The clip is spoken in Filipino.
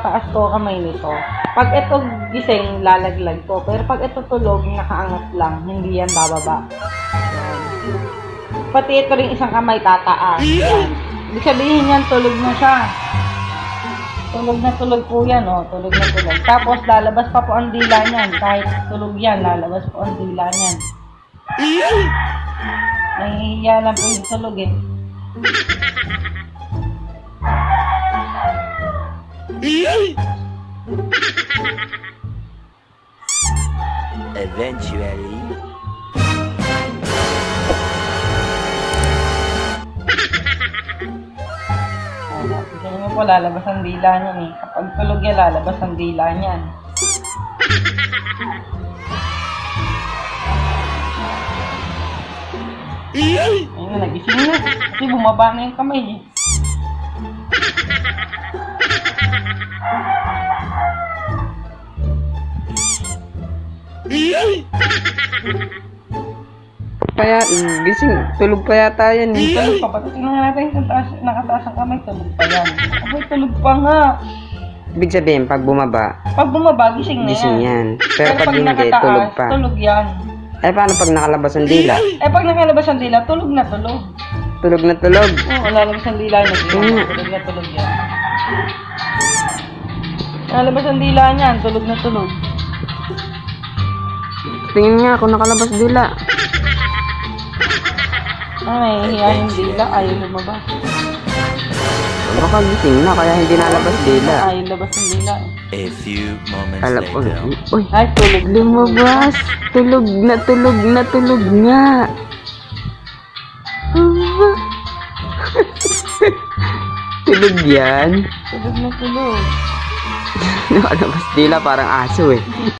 nakataas to kamay nito. Pag ito gising, lalaglag to. Pero pag ito tulog, nakaangat lang. Hindi yan bababa. Yan. Pati ito rin isang kamay tataas. Yan. Ibig sabihin yan, tulog na siya. Tulog na tulog po yan, oh. Tulog na tulog. Tapos, lalabas pa po ang dila niyan. Kahit tulog yan, lalabas po ang dila niyan. Nahihiya lang po yung tulog, eh. Eventually. Tignan mo po, lalabas ang dila niyan eh. Kapag tulog yan, lalabas ang dila niyan. Ayun na, nagising na. Kasi bumaba na yung kamay eh. Kaya, gising, tulog pa yata yan eh. Tulog pa. Pati tingnan natin kung nakataas ang kamay, tulog pa yan. Abay, tulog pa nga. Ibig sabihin, pag bumaba, Pag bumaba, gising na gising yan. yan. Pero pag hindi, nakataas, tulog pa. tulog yan. Eh, paano pag nakalabas ang dila? Eh, pag nakalabas ang dila, tulog na tulog. Tulog na tulog. Oo, lalabas ang dila niya. Tulog na tulog yan. Lalabas ang dila niyan, tulog na tulog. Tingin nga kung nakalabas dila. Nahihiya yung dila, ayaw lumabas. Baka gising na, kaya hindi nalabas dila. Ayaw labas ang dila. A few moments Alam ko, later. uy, Ay, tulog. lumabas. Tulog na tulog nga. Aba. Tulog yan. Tulog na tulog. Nakalabas dila parang aso eh.